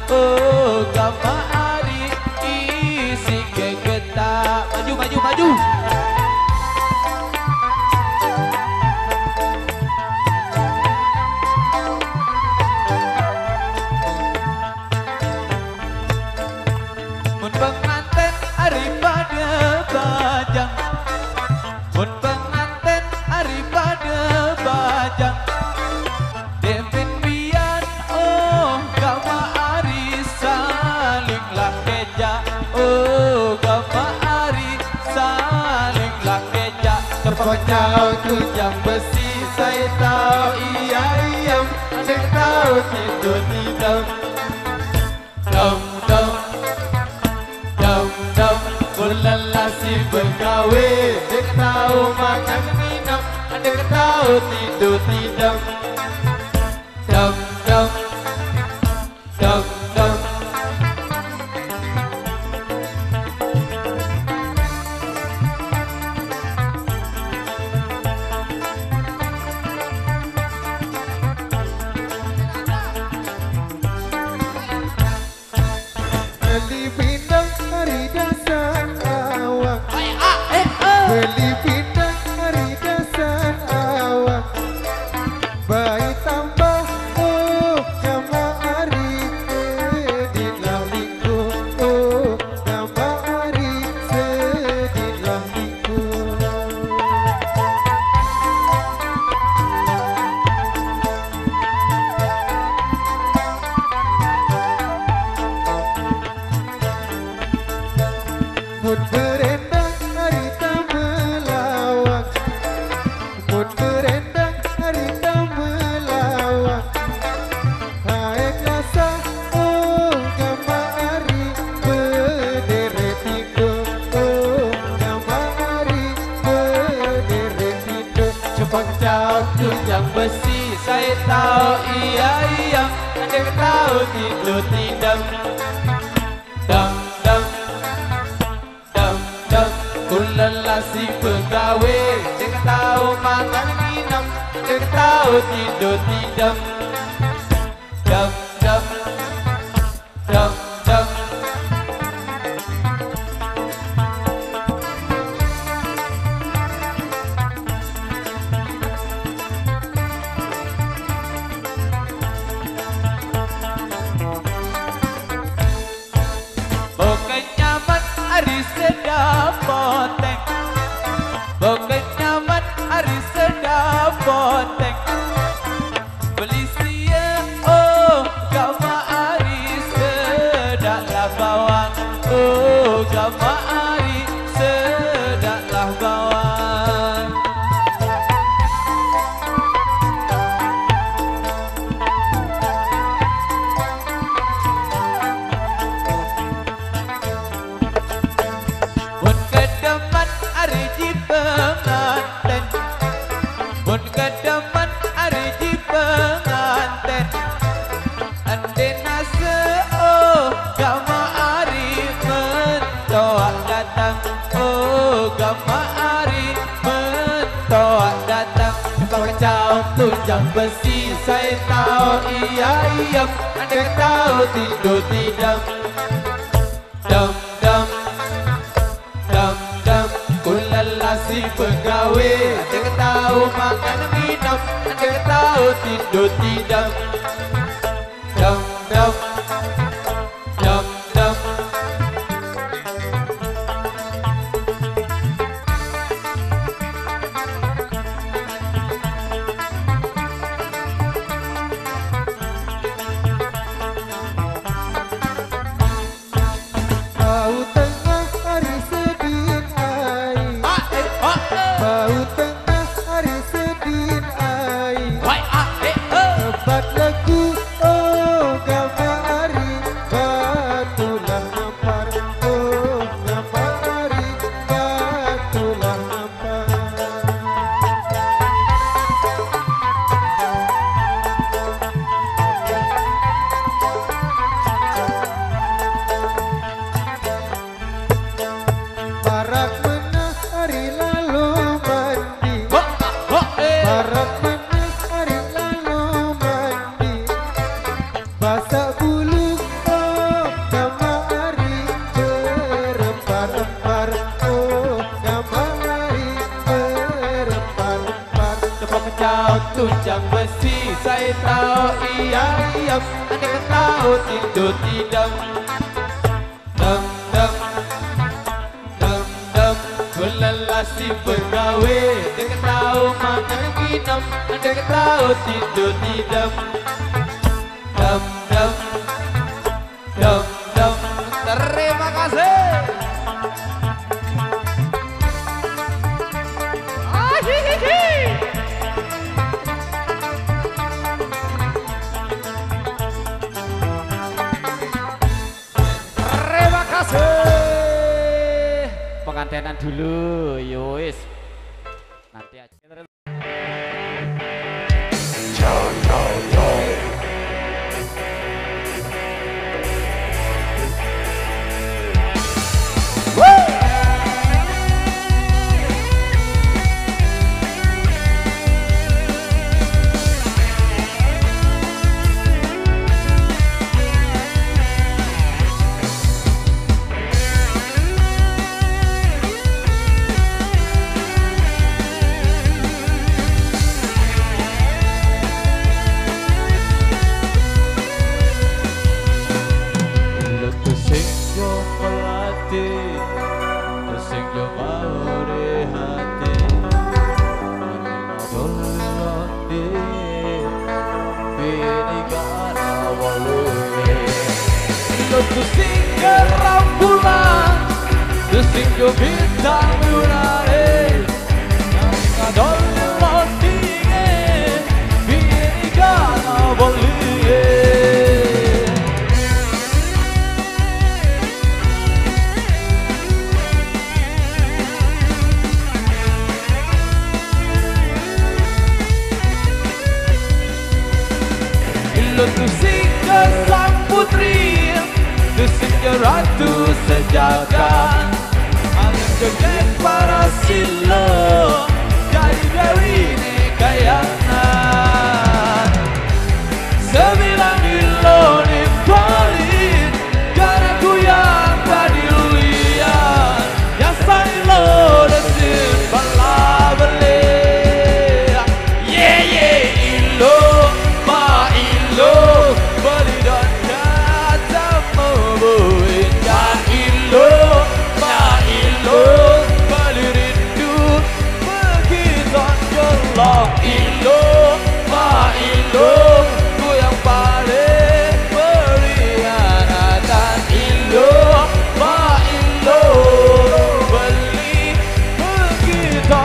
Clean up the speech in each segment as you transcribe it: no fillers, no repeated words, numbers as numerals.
oh gama ari isi gegeta. Maju maju maju. Mun penganten ari pada bajang, mun penganten ari pada bajang, Devin Bian oh gama ari saling lakeja, oh gama ari saling lakeja. Terpecah tujang besi saya tahu iya iyam, saya tahu tidur tidak. Dam dam dam dam, kulala si bergawe, dia tahu makan minum, dia tahu tidur tidak. Dam dam dam dam. Beli pindang hari dasar awak, beli pindang hari dasar awak, bayi tambah oh gama ari sedihlah minggu, oh gama ari sedihlah minggu. Mun berendang hari tak melawak, mun berendang hari tak melawak, hai kelasa oh gama ari berderet tidur, oh gama ari berderet tidur. Cepat jatuh yang besi, saya tahu iya iya, dia tahu tidur tidak. Dam dam dam dam, kulala si pegawai, dia tahu makan minum, dia tahu tidur tidak. Dam dam dam dam. Bukan nyaman hari sedap poteng, bukan nyaman hari sedap poteng. Beli siang oh gama hari sedaklah bawang, oh gama hari sedaklah bawang. Mun kedeman ari ji penganten, mun kedeman ari ji penganten, ande nase oh gama ari mentoak datang, oh gama ari mentoak datang. Kacau tunjang besi, saya tahu iya iya, anda tahu tidur tidak. Dam dam dam dam, kulala si pegawai, dia tahu makan minum, dia tahu tidur tidak. Dam dam dam dam. Bau tengah hari sedih air, bau tengah hari sedih air, hebat lagu oh gama ari batulah nampar, oh gama ari batulah nampar. Barak menah hari lalu mandi, barak menah hari lalu mandi, basah bulu kacau tunjang besi. Saya tahu iya iya, anda kan tahu tidur tidak. Dem dem dem dem, gulalah si pegawai. Anda kan tahu makan ginam, anda kan tahu tidur tidak. Dem dem dem dem. Terima kasih. Terima kasih. Pengantenan dulu, yois. Nanti aja. Tusing ke rembulan, tusing ke bintang lunare, kadol roti bini kana boleh. Lo tusing ke sang putri, tusing ke ratu sejagat, alam joget para silo, jadi dewi nekayangan. Sembilan kilo nimpalin, karena ku yang tadi liat, yang silo desin bala beli. Yeah yeah ilo, ma ilo, beli dan kata membuat. Ya ilo, ma ilo, beli rindu, begitu gelap. Ilo, ma ilo, ku yang paling berkhianatan. Ilo, ma ilo, beli begitu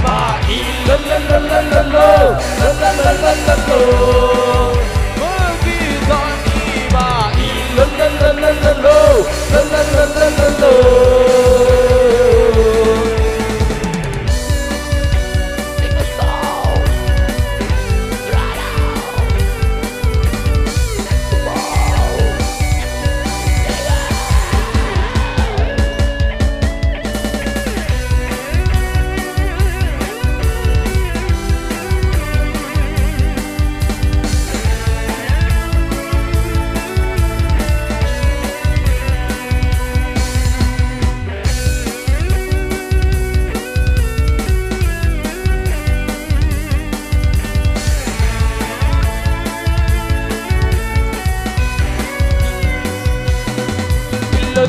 ma ilo, la la la la la, la la la la la la, begitu ma ilo, la la la la la, la la la la la la.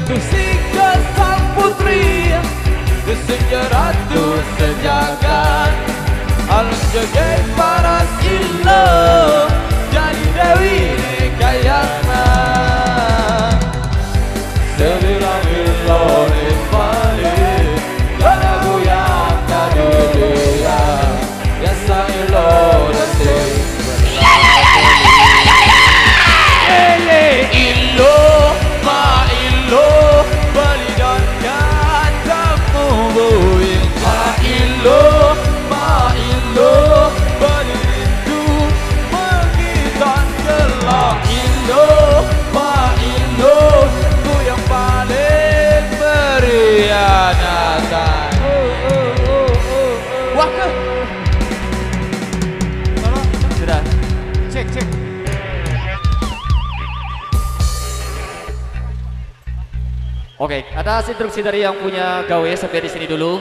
Tusing ke sang putri, tusing ke ratu sejagat, alam joget para silo, jadi dewi nekayangan. Sembilan kilo nimpalin, karena ku yang tadi liat, yang silo desin ilo, ma ilo, beli dan katamu buin. Ma ilo, beli rindu, begitu gelap. Ilo, ma ilo, ku yang paling berkhianatan. Wah ke? Sudah. Cek. Oke, atas instruksi dari yang punya gawe sampai di sini dulu.